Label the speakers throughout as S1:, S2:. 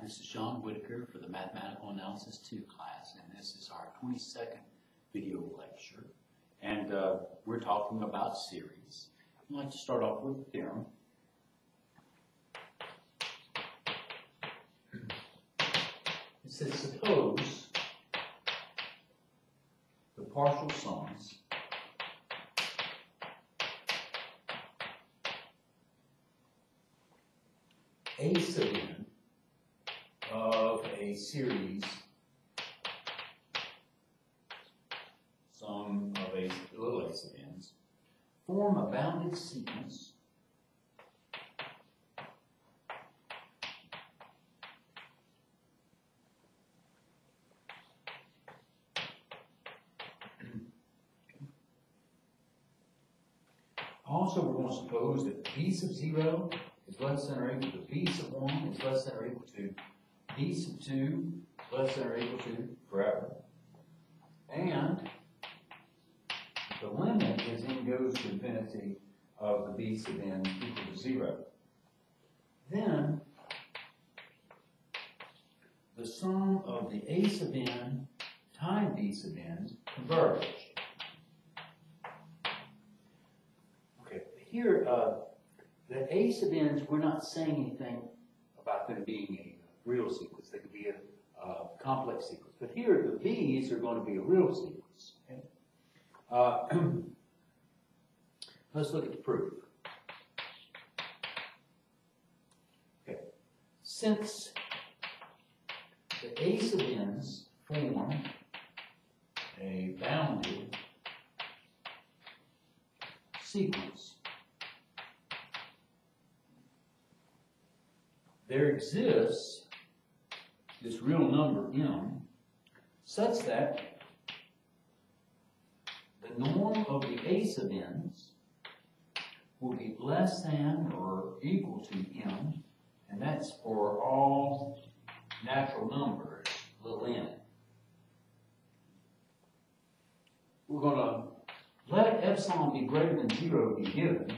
S1: this is John Whitaker for the Mathematical Analysis 2 class, and this is our 22nd video lecture. And we're talking about series. I'd like to start off with the theorem. It says, suppose the partial sums A sub n of a series, sum of a little a sub n's, form a bounded sequence Also, we're going to suppose that b sub 0 is less than or equal to b sub 1 is less than or equal to b sub 2 is less than or equal to forever. And the limit as n goes to infinity of the b sub n equal to 0. Then the sum of the a sub n times b sub n converge. Here, the a sub n's, we're not saying anything about them being a real sequence. They could be a complex sequence. But here, the b's are going to be a real sequence. Okay? Let's look at the proof. Okay. Since the a sub n's form a bounded sequence, there exists this real number m such that the norm of the a sub n's will be less than or equal to m, and that's for all natural numbers, little n. We're going to let epsilon be greater than 0 be given.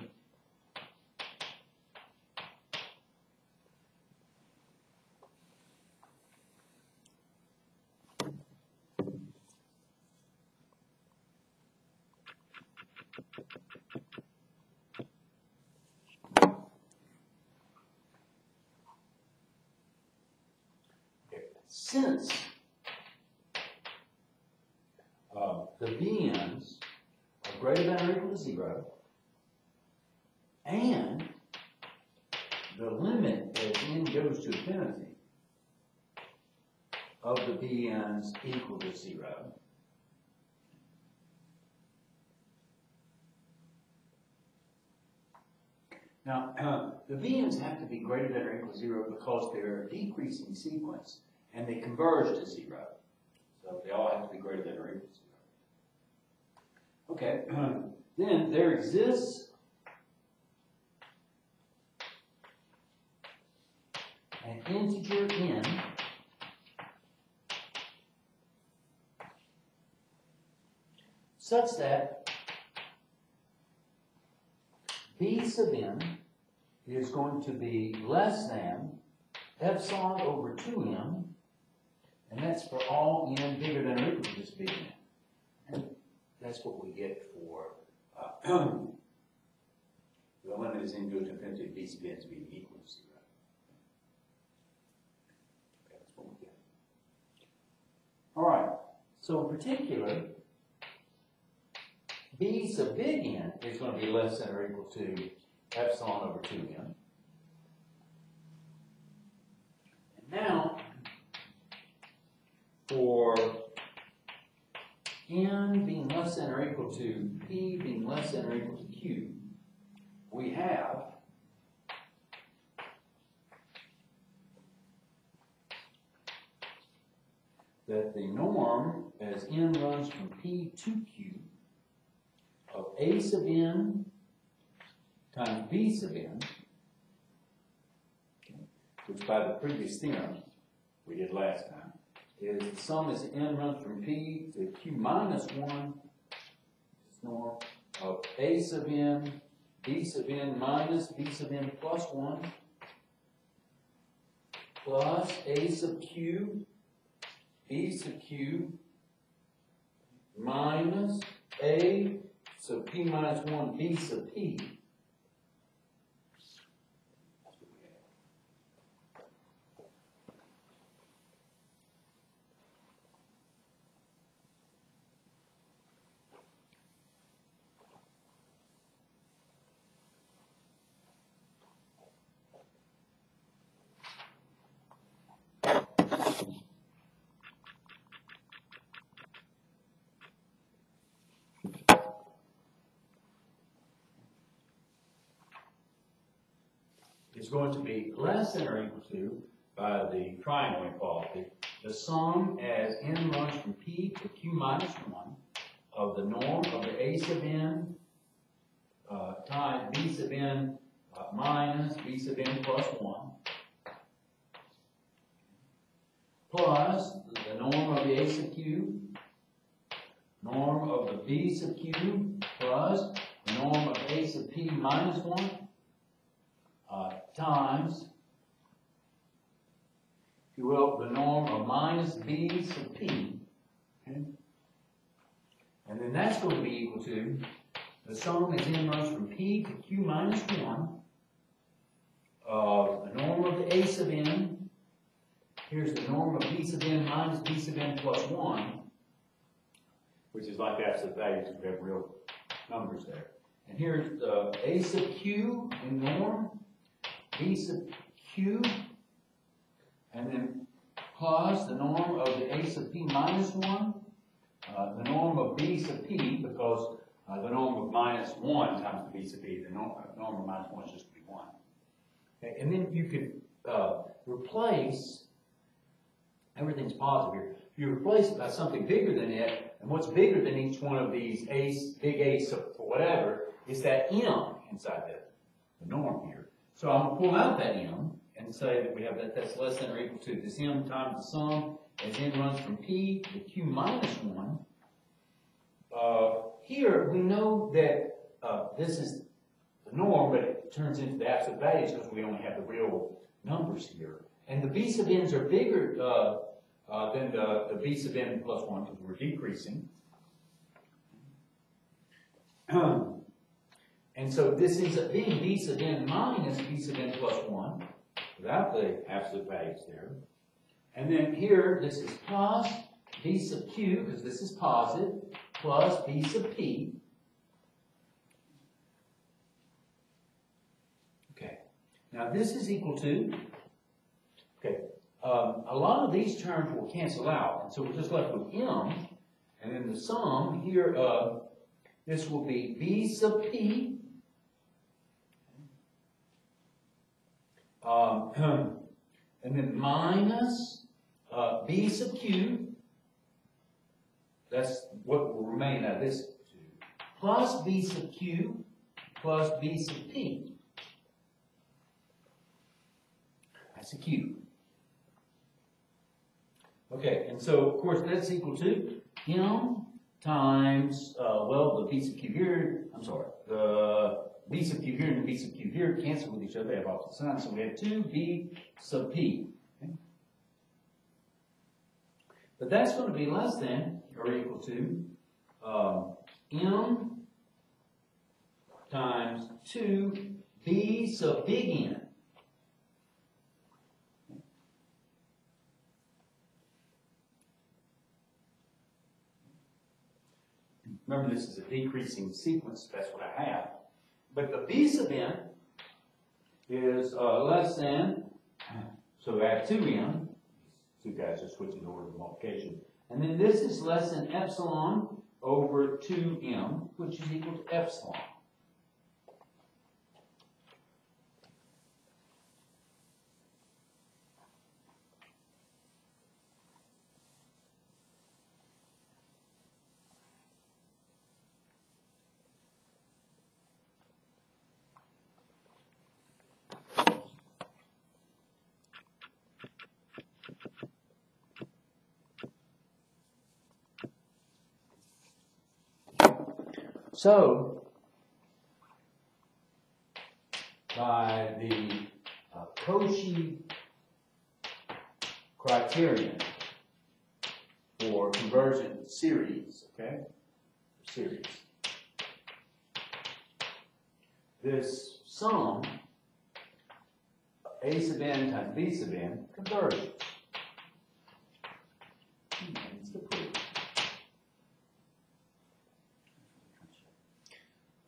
S1: Since the bn's are greater than or equal to 0, and the limit as n goes to infinity of the bn's equal to 0, now, the bn's have to be greater than or equal to 0 because they're a decreasing sequence and they converge to 0. So they all have to be greater than or equal to 0. Okay, then there exists an integer n such that b sub n is going to be less than epsilon over 2m, and that's for all n bigger than or equal to this big n. And that's what we get for the limit as n goes to infinity of b sub n being equal to 0. Okay, that's what we get. All right, so in particular, b sub big N is going to be less than or equal to epsilon over 2m. And now, for n being less than or equal to p being less than or equal to q, we have that the norm as n runs from p to q of a sub n times b sub n, which by the previous theorem we did last time, is the sum as n runs from p to q minus 1, this norm of a sub n, b sub n minus b sub n plus 1, plus a sub q, b sub q, minus a sub p minus 1, b sub p. Is going to be less than or equal to, by the triangle inequality, the sum as n runs from p to q minus 1 of the norm of the a sub n times b sub n minus b sub n plus 1 plus the norm of the a sub q, norm of the b sub q plus the norm of a sub p minus 1 times, if you will, the norm of minus b sub p. Okay? And then that's going to be equal to the sum as n runs from p to q minus 1 of the norm of the a sub n. Here's the norm of b sub n minus b sub n plus 1, which is like absolute values if we have real numbers there. And here's the a sub q in norm, b sub q, and then plus the norm of the a sub p minus 1, the norm of b sub p, because the norm of minus 1 times the b sub p, the norm of minus 1 is just going to be 1. Okay, and then you could replace, everything's positive here, you replace it by something bigger than it, and what's bigger than each one of these big A sub for whatever is that m inside the norm here. So I'm going to pull out that m and say that we have that's less than or equal to this m times the sum as n runs from p to q minus 1. Here we know that this is the norm, but it turns into the absolute values because we only have the real numbers here. And the b sub n's are bigger than the b sub n plus 1 because we're decreasing. And so this ends up being b sub n minus b sub n plus 1 without the absolute values there. And then here, this is plus b sub q, because this is positive, plus b sub p. Okay, now this is equal to, okay, a lot of these terms will cancel out, and so we're just left with m, and then the sum here, this will be b sub p, and then minus b sub q, that's what will remain out of this, plus b sub q plus b sub p. That's a q. Okay, and so of course that's equal to m times, well, the b sub q here, I'm sorry, the b sub q here and the b sub q here cancel with each other, they have opposite signs, so we have 2b sub p. Okay? But that's going to be less than or equal to m times 2b sub big N. Remember, this is a decreasing sequence, that's what I have. But the b sub n is less than, so I have 2m. Two guys are switching the order of multiplication. And then this is less than epsilon over 2m, which is equal to epsilon. So, by the Cauchy criterion for conversion series, okay? Series. This sum, A sub n times B sub n, converges. That's the proof.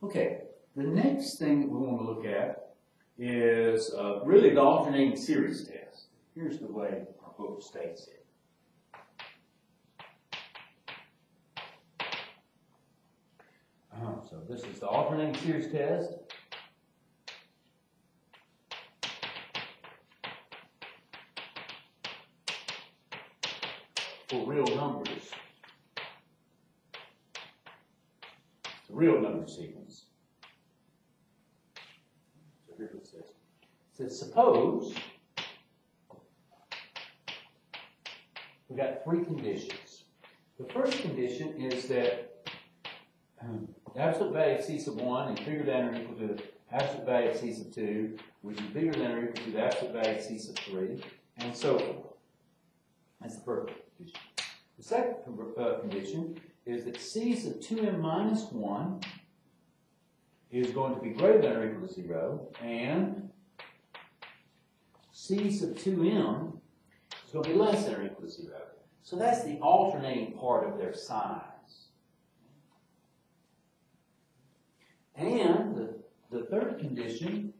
S1: Okay, the next thing that we want to look at is really the alternating series test. Here's the way our book states it. So this is the alternating series test. For real numbers. It's a real number sequence. So here's what it says. It says, suppose we got three conditions. The first condition is that the absolute value of C sub 1 is bigger than or equal to the absolute value of C sub 2, which is bigger than or equal to the absolute value of C sub 3, and so forth. That's the first condition. The second condition is that C sub 2m minus 1 is going to be greater than or equal to 0, and C sub 2m is going to be less than or equal to 0. So that's the alternating part of their signs. And the third condition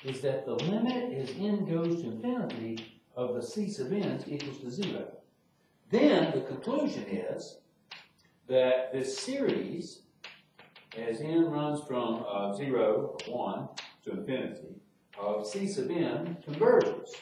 S1: is that the limit as n goes to infinity of the C sub n equals to 0. Then the conclusion is that this series, as n runs from 0, 1, to infinity, of C sub n converges.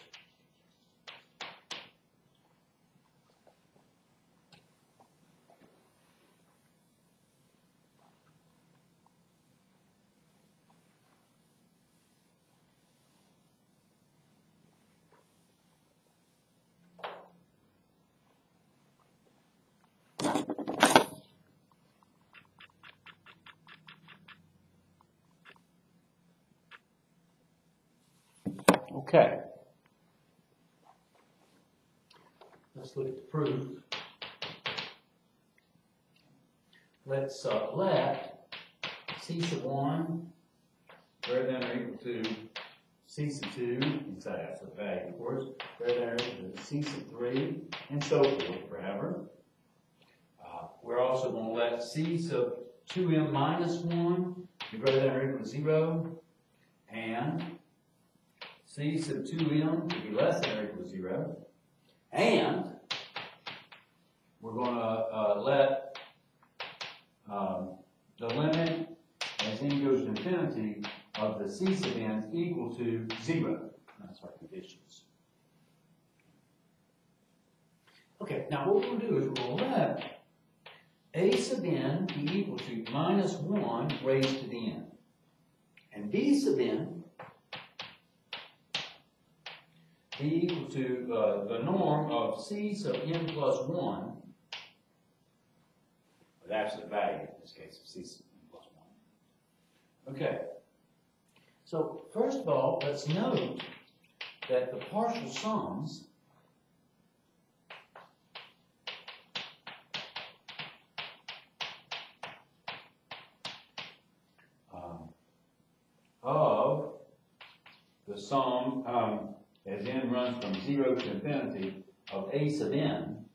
S1: Okay. Let's look at the proof. Let's let C sub 1 greater than or equal to C sub 2, inside absolute value, of course, greater than or equal to C sub 3, and so forth forever. We're also going to let C sub 2m minus 1 be greater than or equal to 0, and C sub 2m to be less than or equal to 0, and we're going to let the limit as n goes to infinity of the C sub n equal to 0. That's our conditions. Okay, now what we're going to do is we're going to let A sub n be equal to minus 1 raised to the n, and B sub n be equal to the norm of C sub n plus 1, with absolute value, in this case, of C sub n plus 1. Okay. So, first of all, let's note that the partial sums of the sum as n runs from 0 to infinity of A sub n,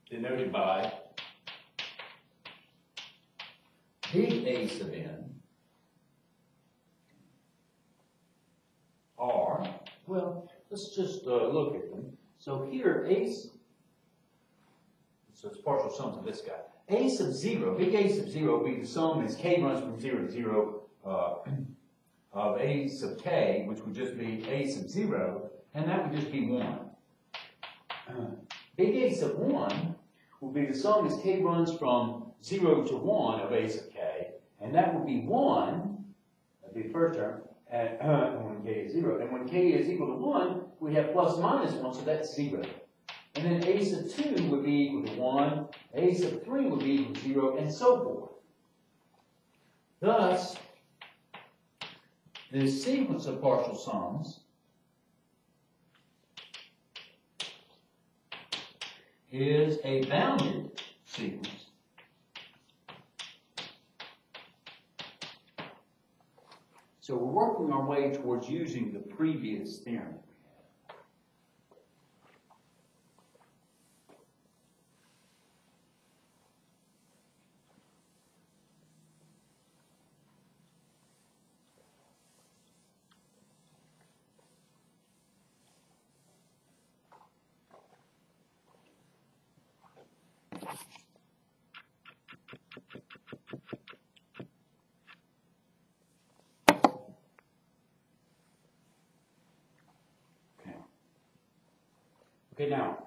S1: denoted by big A sub n, are, well, let's just look at them. So here, so it's partial sums of this guy. A sub 0, big A sub 0 will be the sum as k runs from 0 to 0 of A sub k, which would just be A sub 0, and that would just be 1. Big A sub 1 will be the sum as k runs from 0 to 1 of A sub k, and that would be 1, that'd be the first term, when k is 0. And when k is equal to 1, we have plus minus 1, so that's 0. And then A sub 2 would be equal to 1, A sub 3 would be equal to 0, and so forth. Thus, this sequence of partial sums is a bounded sequence. So we're working our way towards using the previous theorem. Okay, now,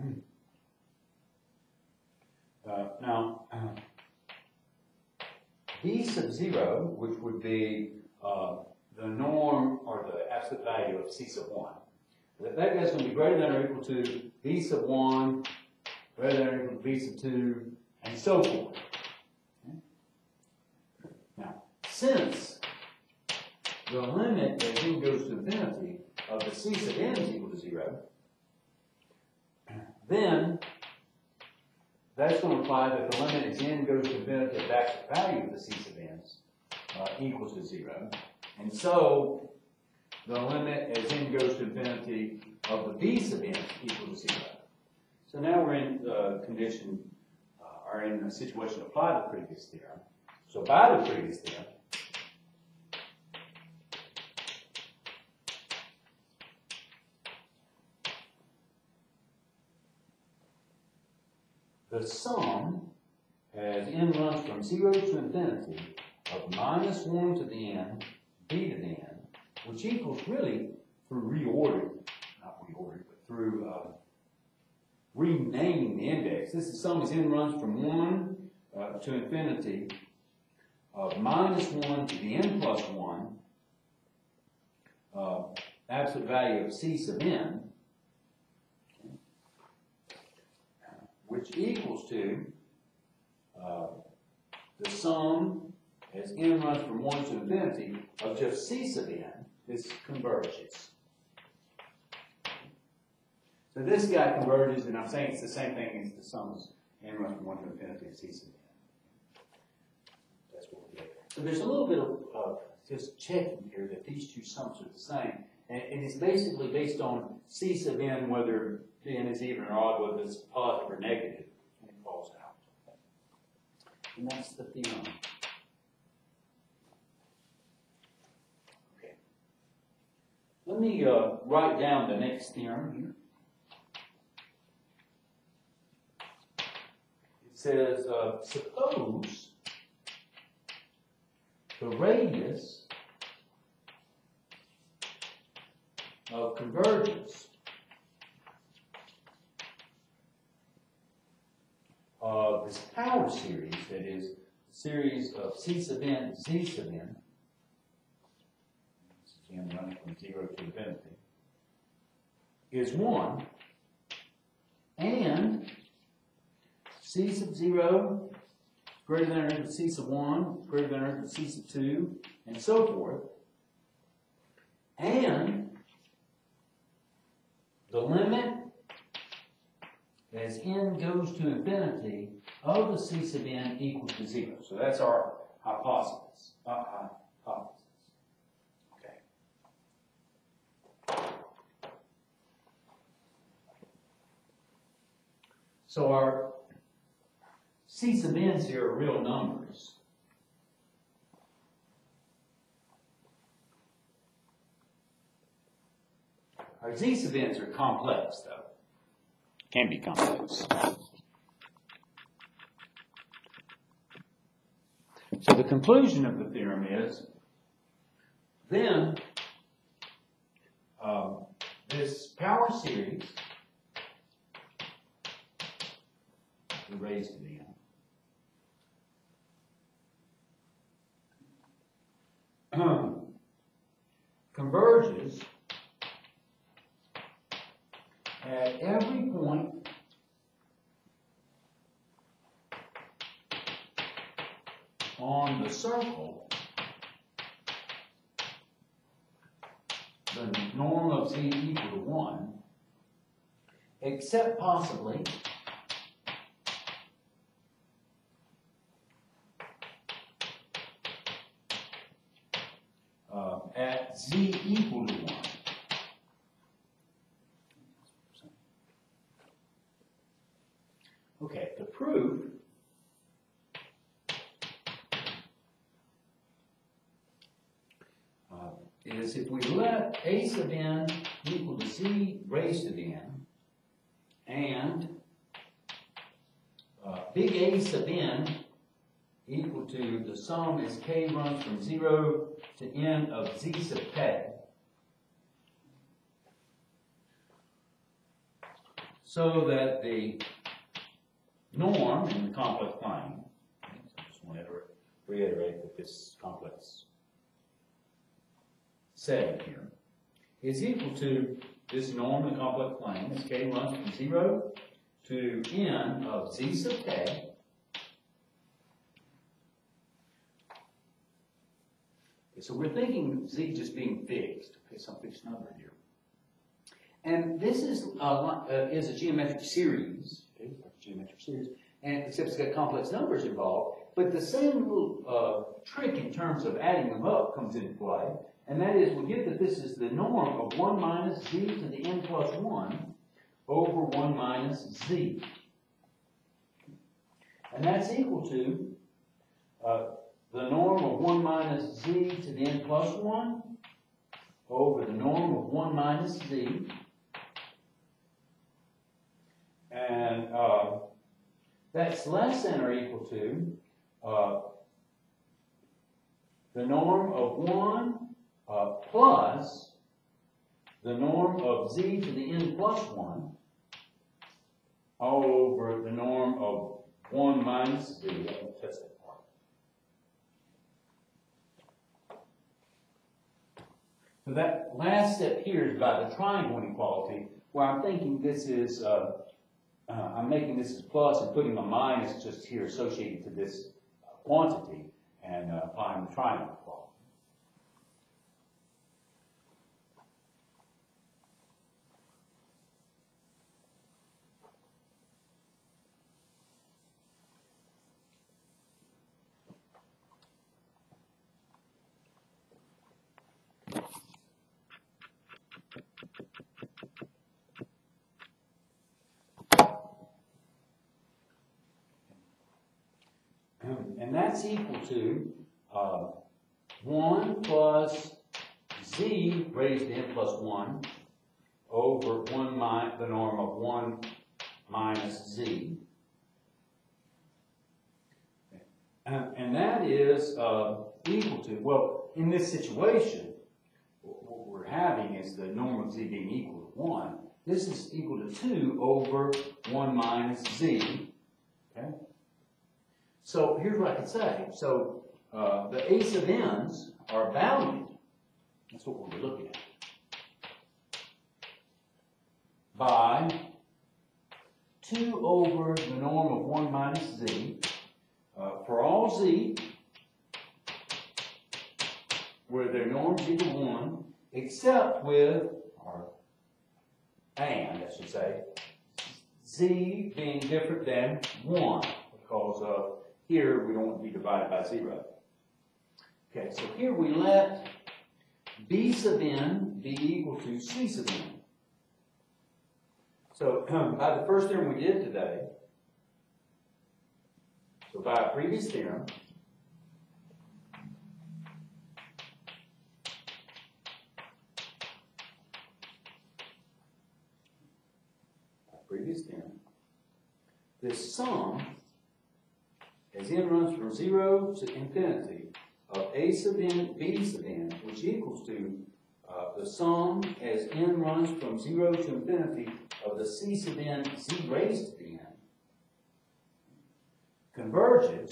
S1: b sub 0, which would be the norm or the absolute value of c sub 1, that guy's going to be greater than or equal to b sub 1, greater than or equal to b sub 2, and so forth. Okay? Now, since the limit as n goes to infinity of the c sub n is equal to 0, then that's going to imply that the limit as n goes to infinity of the absolute value of the c sub n equals to 0. And so the limit as n goes to infinity of the b sub n equal to 0. So now we're in the condition, or in the situation to apply the previous theorem. So by the previous theorem, the sum as n runs from 0 to infinity of minus 1 to the n, b to the n, which equals really through through renaming the index. This is sum as n runs from 1 to infinity of minus 1 to the n plus 1 absolute value of c sub n, which equals to the sum as n runs from 1 to infinity of just c sub n. This converges. So this guy converges, and I'm saying it's the same thing as the sum as n runs from 1 to infinity of c sub n. That's what we get. So there's a little bit of just checking here that these two sums are the same. And it's basically based on c sub n, whether n is even or odd, whether it's positive or negative, and it falls out. And that's the theorem. Okay. Let me write down the next theorem here. It says, suppose the radius of convergence of this power series, that is, series of c sub n, z sub n, n running from 0 to infinity, is 1, and c sub 0 greater than or equal to c sub 1, greater than or equal to c sub 2, and so forth, and the limit as n goes to infinity of the c sub n equals to 0. So that's our hypothesis. Okay. So our c sub n's here are real numbers. Our z sub n's are complex, though. Can be complex. So the conclusion of the theorem is, then this power series, the raised to the n, converges at every point on the circle, the norm of z equal to 1, except possibly the proof is if we let a sub n equal to z raised to n, and big A sub n equal to the sum as k runs from 0 to n of z sub k. So that the norm in the complex plane, I just want to reiterate that this complex setting here is equal to this norm in the complex plane as k runs from 0 to n of z sub k. Okay, so we're thinking z just being fixed, okay, some fixed number here. And this is a geometric series, okay, and except it's got complex numbers involved. But the same little trick in terms of adding them up comes into play, and that is we get that this is the norm of 1 minus z to the n plus 1 over 1 minus z. And that's equal to the norm of 1 minus z to the n plus 1 over the norm of 1 minus z. And that's less than or equal to the norm of 1 plus the norm of z to the n plus 1 over the norm of 1 minus z. I won't test that part. So that last step here is by the triangle inequality, where I'm thinking this is I'm making this as plus and putting a minus just here associated to this quantity and applying the triangle equality. And that's equal to 1 plus z raised to n plus 1 over the norm of 1 minus z. And that is equal to, well, in this situation, what we're having is the norm of z being equal to 1. This is equal to 2 over 1 minus z. Okay? So here's what I can say. So the a sub n's are valued, that's what we're looking at, by 2 over the norm of 1 minus z for all z where their norms equal 1, except with, and I should say, z being different than 1, because here we don't want to be divided by 0. Okay, so here we let b sub n be equal to c sub n. So by the first theorem we did today, so by a previous theorem, this sum, as n runs from 0 to infinity, of a sub n, b sub n, which equals to the sum as n runs from 0 to infinity of the c sub n, z raised to the n, converges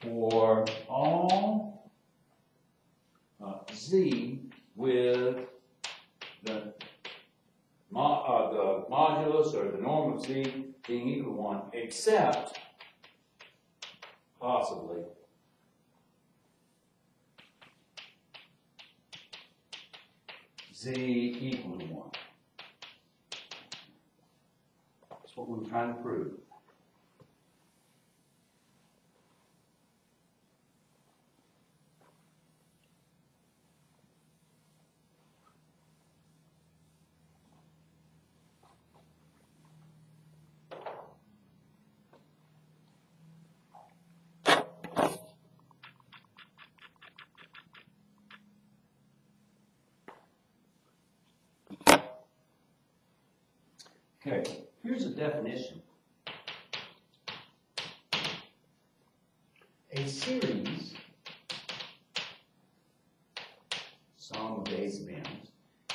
S1: for all z with the modulus or the norm of z being equal to 1, except possibly z equal to 1. That's what we're trying to prove. Okay, here's a definition. A series, sum of base of n's,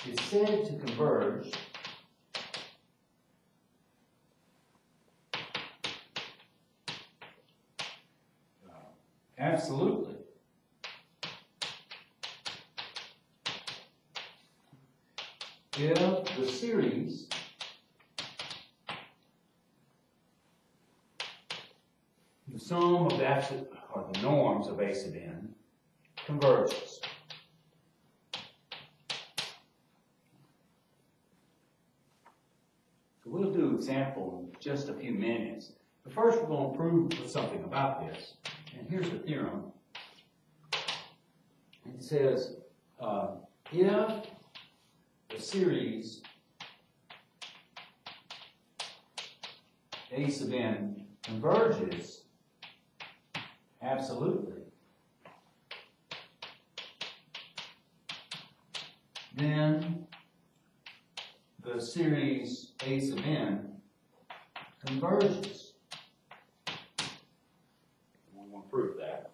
S1: is said to converge absolutely if the series the sum of the absolute or the norms of base of n converges. So we'll do an example in just a few minutes. But first we're going to prove something about this. And here's the theorem. It says if the series a sub n converges absolutely, then the series a sub n converges. We want to prove that.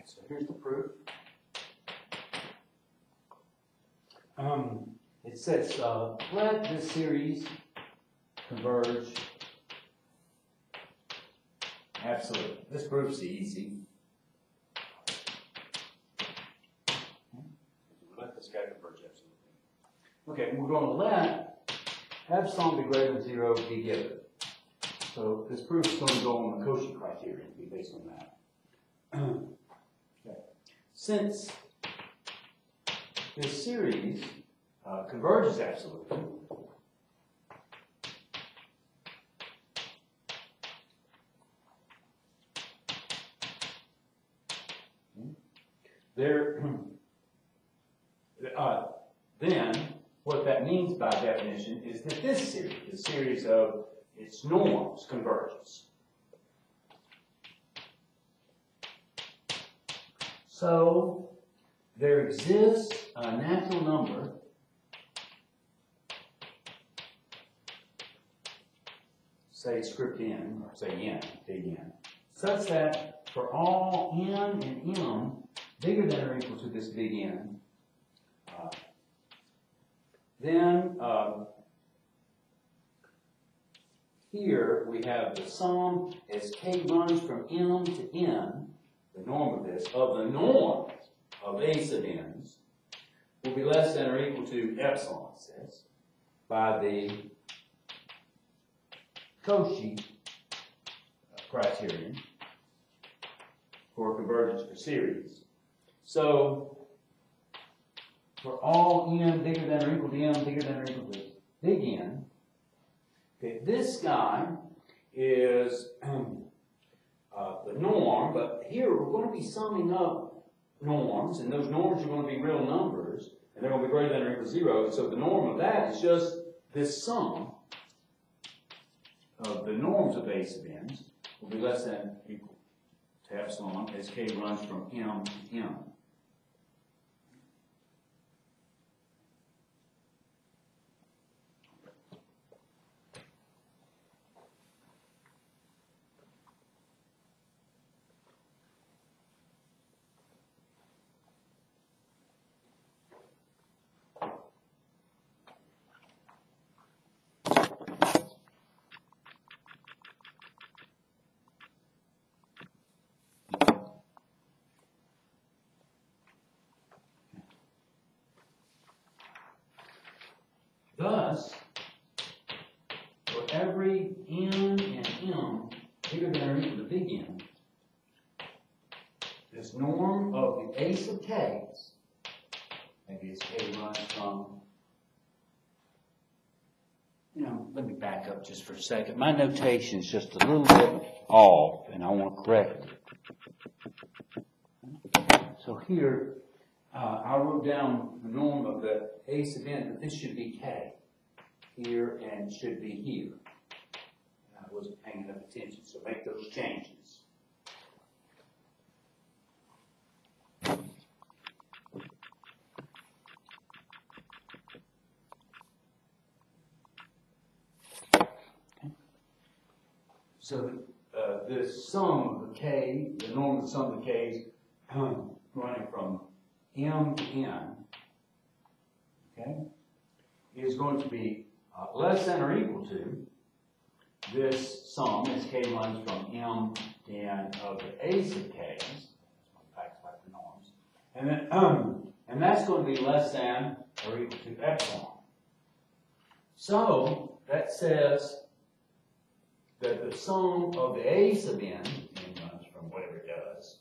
S1: So here's the proof. It says, let this series converge absolutely. This proof's easy. Let this guy converge absolutely. Okay, we're going to let epsilon be greater than 0 be given. So this proof is going to go on the Cauchy criterion, be based on that. Since this series converges absolutely, then what that means by definition is that this series, the series of its norms, converges. So there exists a natural number say script n, or say n, big N, such that for all n and m bigger than or equal to this big N, then here we have the sum as k runs from m to n, the norm of this, of the norm of a sub n's, will be less than or equal to epsilon, it says, by the Cauchy criterion for convergence for series. So, for all n bigger than or equal to m bigger than or equal to big N, okay, this guy is the norm, but here we're going to be summing up norms, and those norms are going to be real numbers, and they're going to be greater than or equal to 0, so the norm of that is just this sum of the norms of a sub n's will be less than or equal to epsilon as k runs from m to m. Thus, for every n and m bigger than or equal to big N, this norm of the a sub k's, maybe it's k runs from Let me back up just for a second. My notation is just a little bit off, and I want to correct it. So here, I wrote down the norm of the A sub n, but this should be K here and should be here. I wasn't paying enough attention, so make those changes. So the sum of the k, the norm of the sum of the k's, running from m to n, okay, is going to be less than or equal to this sum, as k runs from m to n of the a sub k's, back the norms, and then and that's going to be less than or equal to epsilon. So that says that the sum of the a sub n runs from whatever it does,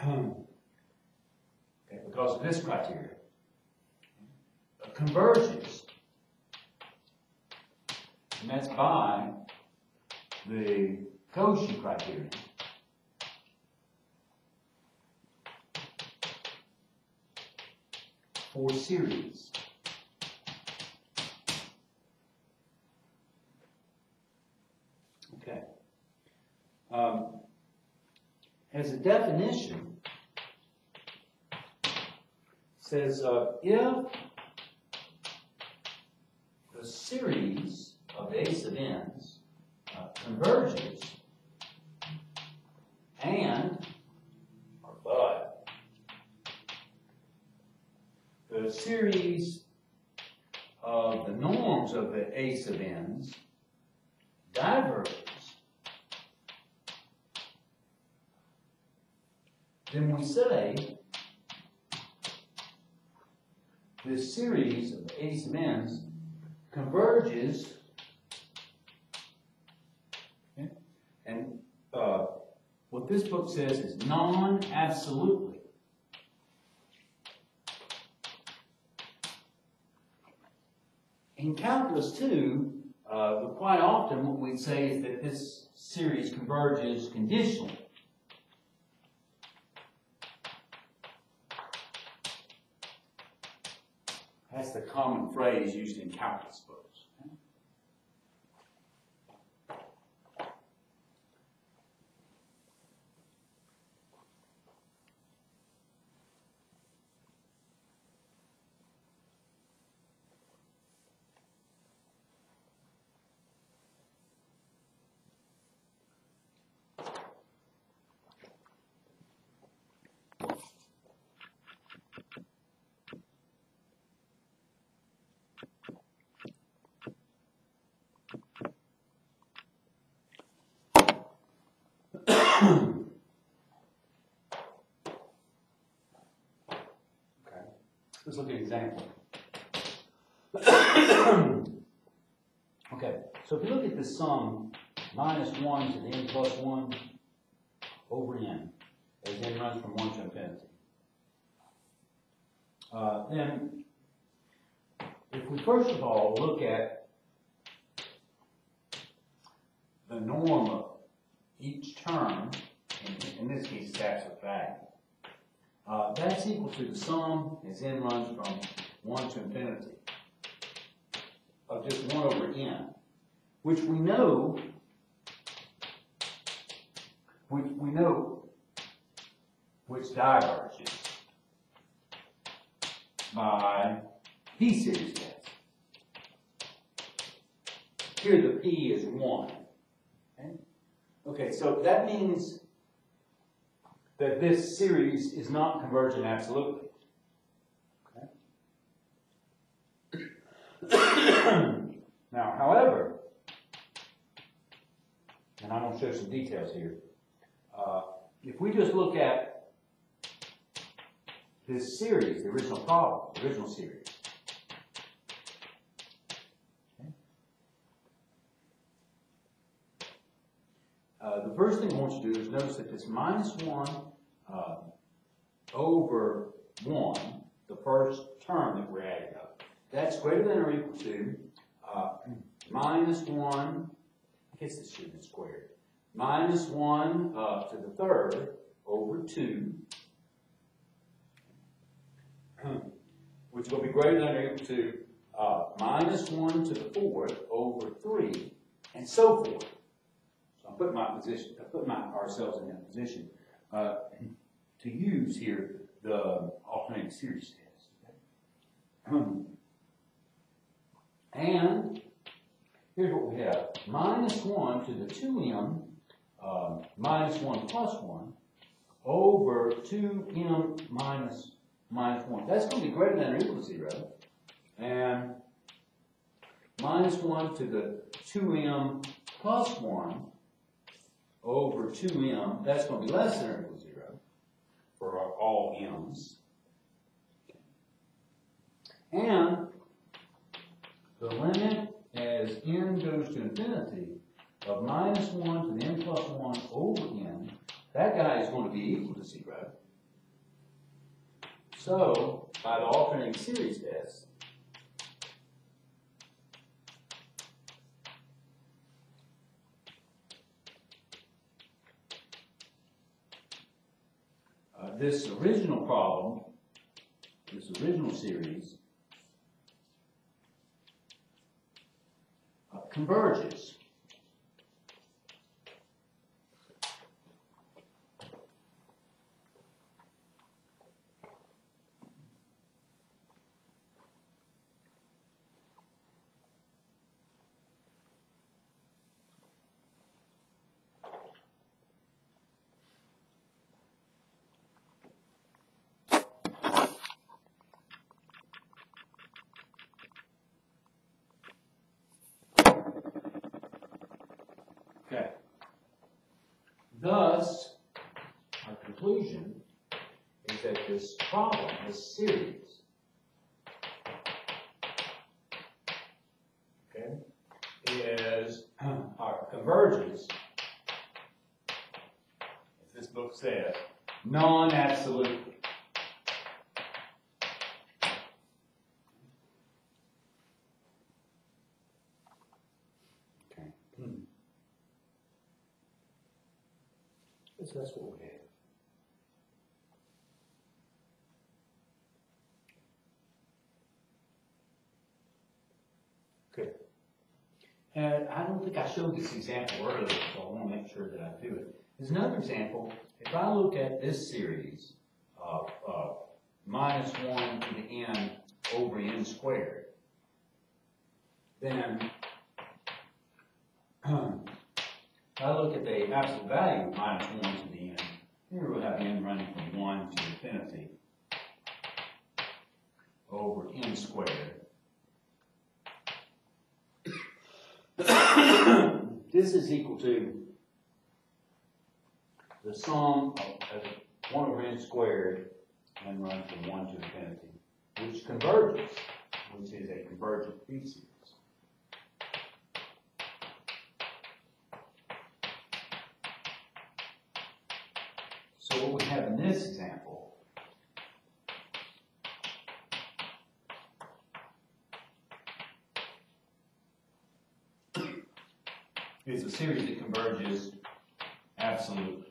S1: okay, because of this criteria, converges, and that's by the Cauchy criterion. For series. Okay. As a definition, it says if the series of a sub n's converges and, or but, the series of the norms of the a sub n's diverges, then we say this series of a sub n's converges, okay, and what this book says is non-absolutely. In calculus 2, quite often what we'd say is that this series converges conditionally. That's the common phrase used in calculus books. Let's look at an example. Okay, so if you look at the sum minus 1 to the n plus 1 over n, as n runs from 1 to infinity, then if we first of all look at the norm of each term, in this case it's absolute value, that's equal to the sum as n runs from 1 to infinity of just 1 over n, which we know which diverges by p series test. Here the p is 1. Okay, so that means that this series is not convergent absolutely. Okay? Now, however, and I'm going to show some details here, if we just look at this series, the original problem, the original series, the first thing I want you to do is notice that this minus 1 over 1, the first term that we're adding up, that's greater than or equal to minus 1, I guess this should be squared, minus 1 to the third over 2, which is going to be greater than or equal to minus 1 to the fourth over 3, and so forth. So I put ourselves in that position to use here the alternating series test. And here's what we have. Minus 1 to the 2m minus 1 plus 1 over 2m minus 1. That's going to be greater than or equal to 0. And minus 1 to the 2m plus 1 over 2m, that's going to be less than or equal to 0 for all m's. And the limit as n goes to infinity of minus 1 to the n plus 1 over n, that guy is going to be equal to 0. So, by the alternating series test, this original problem, this original series, converges. Okay. Thus, our conclusion is that this problem, this series, okay, is converges, as this book says, non-absolutely. So that's what we have. Okay. And I don't think I showed this example earlier, so I want to make sure that I do it. There's another example. If I look at this series of minus 1 to the n over n squared, then if I look at the absolute value of minus 1 to the n, here we'll have n running from 1 to infinity over n squared. This is equal to the sum of 1 over n squared and run from 1 to infinity, which converges, which is a convergent B series. So what we have in this example is a series that converges absolutely.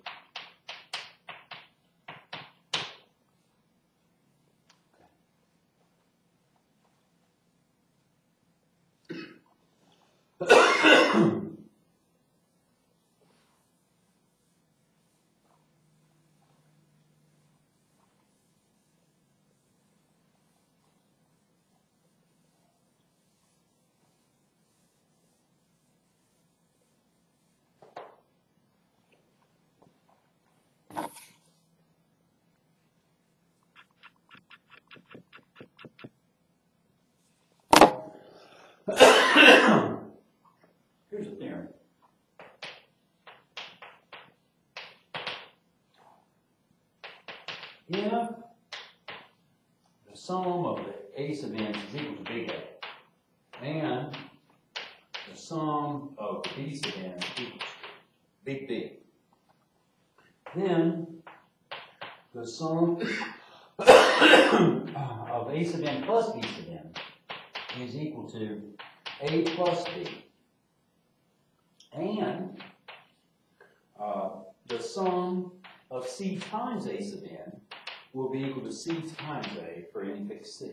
S1: Here's a theorem. If the sum of the a sub n is equal to big A, and the sum of the b sub n is equal to big B, then the sum of a sub n plus b sub n is equal to a plus b And the sum of C times A sub n will be equal to C times A for any fixed C.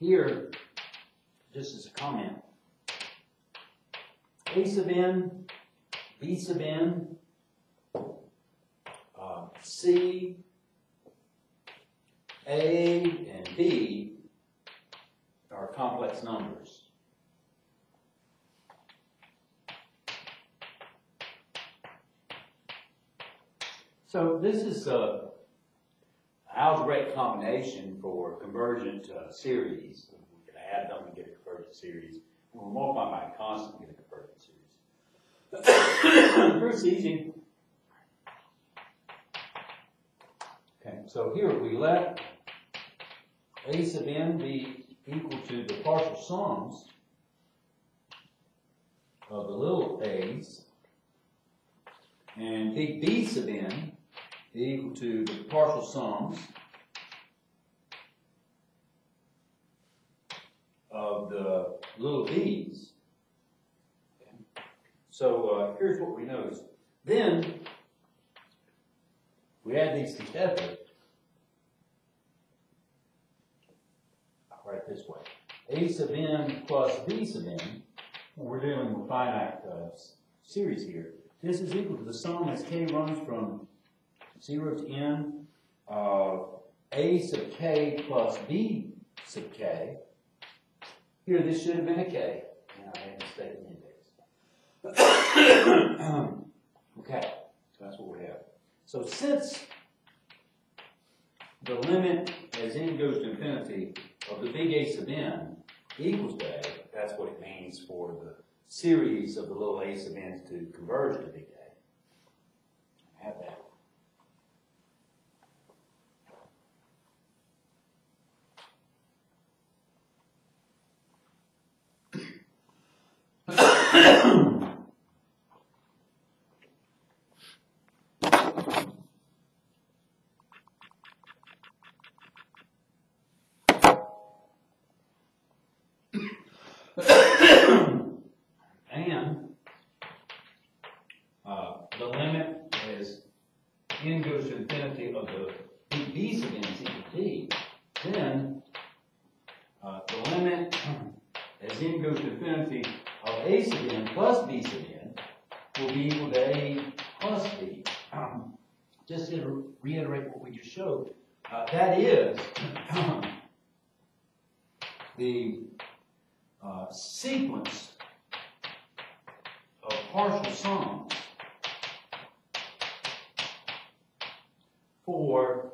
S1: Here, just as a comment, A sub n, B sub n, C, A, and B are complex numbers. So this is an algebraic combination for convergent series. We can add them and get a convergent series. And we'll multiply by a constant and get a convergent series. First easy. Okay, so here we let A sub n be equal to the partial sums of the little a's, and big B sub n be equal to the partial sums of the little b's. Okay. So here's what we notice. Then we add these together. I'll write it this way. A sub n plus B sub n, we're dealing with finite series here. This is equal to the sum as k runs from 0 to n of A sub k plus B sub k. Here this should have been a k, and I had a mistake in the index. Okay, so that's what we have. So since the limit as n goes to infinity of the big A sub n equals to A, that's what it means for the series of the little A sub n's to converge to big A. I have that. And the limit as n goes to infinity of the big B sub n is equal to D, then the limit as n goes to infinity of A sub n plus B sub n will be equal to A plus B. Just to reiterate what we just showed, that is the sequence of partial sums for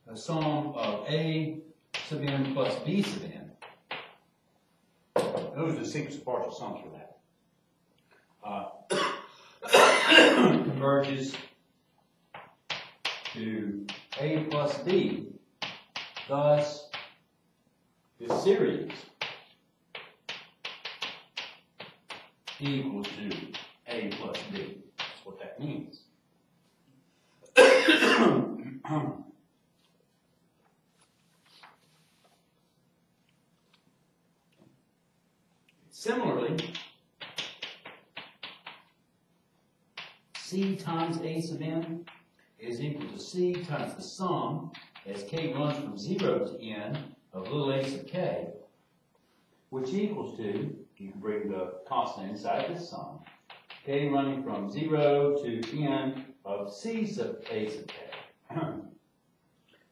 S1: the sum of A sub n plus B sub n. Those are the sequence of partial sums for that. Converges to A plus B. Thus, this series equals to A plus B. That's what that means. Similarly, C times A sub n is equal to C times the sum as k runs from 0 to n of little a sub k, which equals to, you can bring the constant inside this sum, k running from 0 to n of C sub A sub k.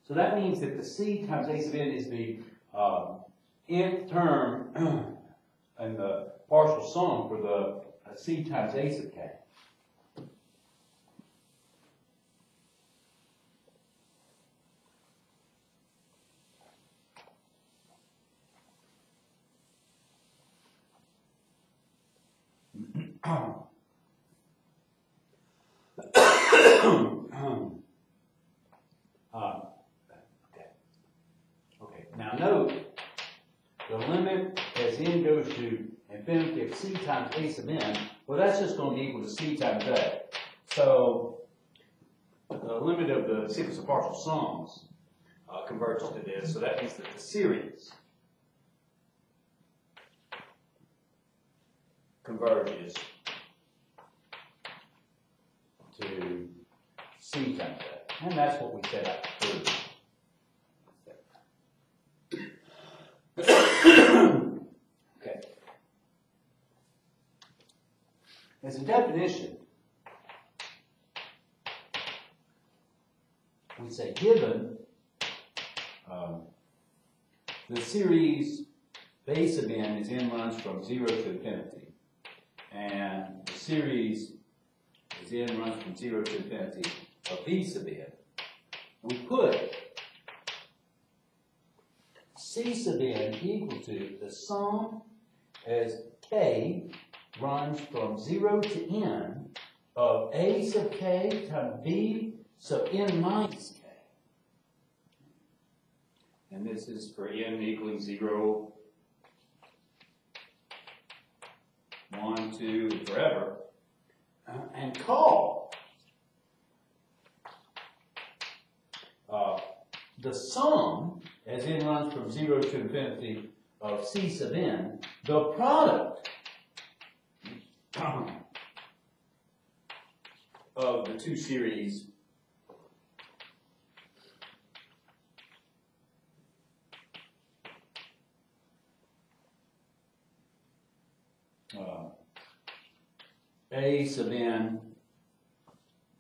S1: So that means that the C times A sub n is the nth term and the partial sum for the C times A sub k. Okay. Now note the limit as n goes to infinity of C times A sub n. Well, that's just going to be equal to C times A. So the limit of the sequence of partial sums converges to this. So that means that the series converges to C times A. And that's what we set out to prove. Okay. As a definition, we say given the series base of n is n runs from 0 to infinity, and the series is n runs from 0 to infinity of b sub n, we put c sub n equal to the sum as k runs from 0 to n of a sub k times b sub n minus k. And this is for n equaling 0, 1, 2, and forever. And call the sum, as n runs from 0 to infinity, of c sub n, the product of the two series A sub n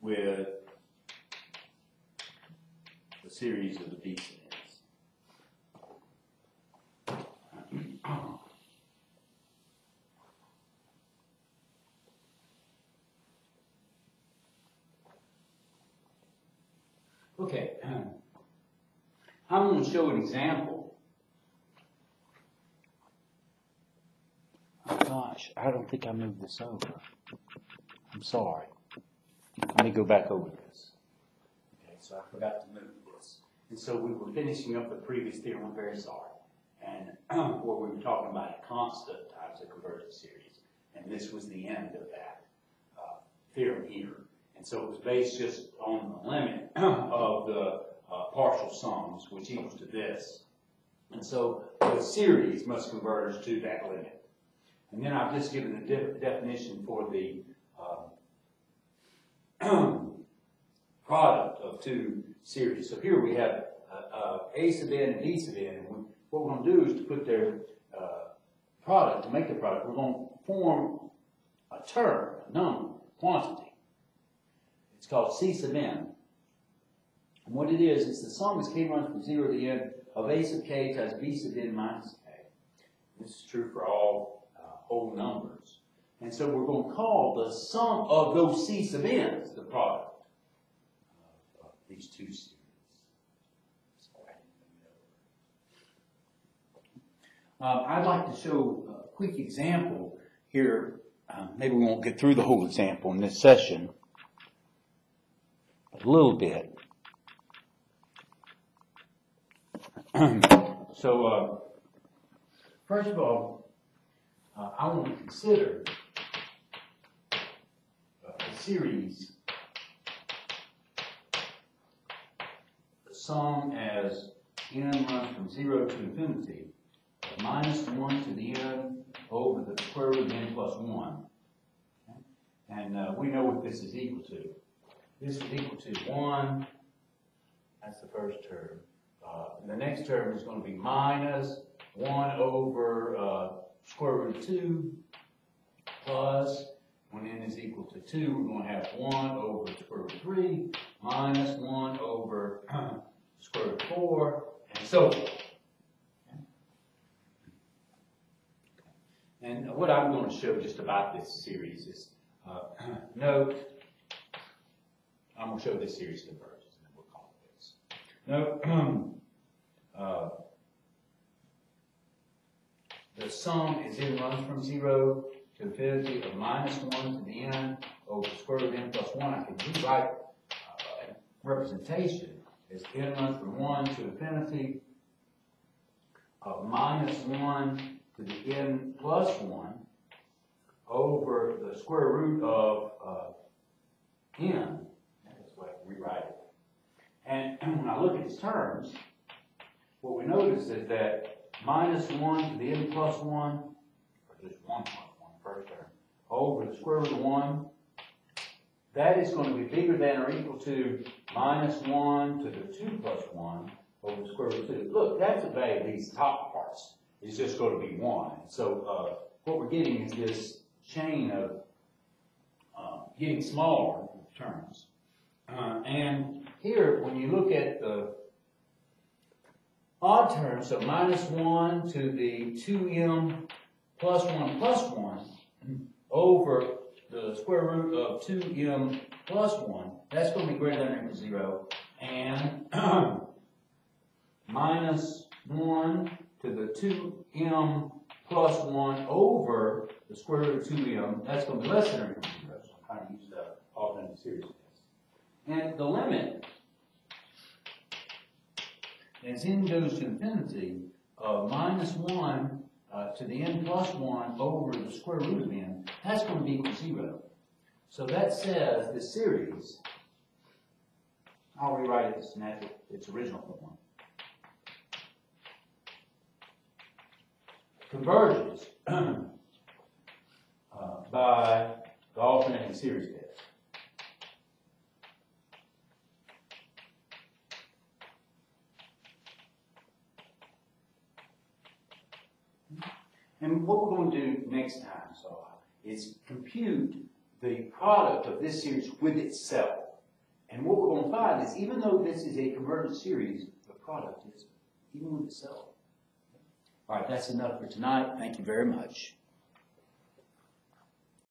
S1: with the series of the B sub n's. Okay, I'm going to show an example. Oh gosh, I don't think I moved this over. I'm sorry. Let me go back over this. Okay, so I forgot to move this. And so we were finishing up the previous theorem, I'm very sorry. And where we were talking about a constant times a convergent series. And this was the end of that theorem here. And so it was based just on the limit of the partial sums, which equals to this. And so the series must converge to that limit. And then I've just given the definition for the product of two series. So here we have A sub n and B sub n. And what we're going to do is to put their product, to make the product, we're going to form a term, a number, quantity. It's called C sub n. And what it is the sum as k runs from 0 to n of A sub k times B sub n minus k. This is true for all whole numbers. And so we're going to call the sum of those C sub n's the product of these two series. I'd like to show a quick example here. Maybe we won't get through the whole example in this session. A little bit. So, first of all, I want to consider a series, the sum as n runs from 0 to infinity, of minus 1 to the n over the square root of n plus 1. Okay? And we know what this is equal to. This is equal to 1, that's the first term. The next term is going to be minus 1 over square root of 2 plus, when n is equal to 2, we're going to have 1 over square root of 3 minus 1 over square root of 4, and so forth. Okay. And what I'm going to show just about this series is, note, I'm going to show this series converges, and we'll call it this. Note, the sum is n runs from 0 to infinity of minus 1 to the n over the square root of n plus 1. I can rewrite representation as n runs from 1 to infinity of minus 1 to the n plus 1 over the square root of n. That's what I rewrite it And when I look at its terms, what we notice is that minus 1 to the n plus 1, or just 1 plus 1 first term, over the square root of 1, that is going to be bigger than or equal to minus 1 to the 2 plus 1 over the square root of 2. Look, that's the value of these top parts. It's just going to be 1. So what we're getting is this chain of getting smaller terms. And here, when you look at the odd terms, so minus 1 to the 2m plus 1 over the square root of 2m plus 1, that's going to be greater than or equal to 0. And minus 1 to the 2m plus 1 over the square root of 2m, that's going to be less than or equal to 0. So I'm trying to use the alternative series test. And the limit, as n goes to infinity, of minus 1 to the n plus 1 over the square root of n, that's going to be equal to 0. So that says the series, I'll rewrite it in its original form, converges by the alternating series test. And what we're going to do next time, is compute the product of this series with itself. And what we're going to find is, even though this is a convergent series, the product is even with itself. All right, that's enough for tonight. Thank you very much.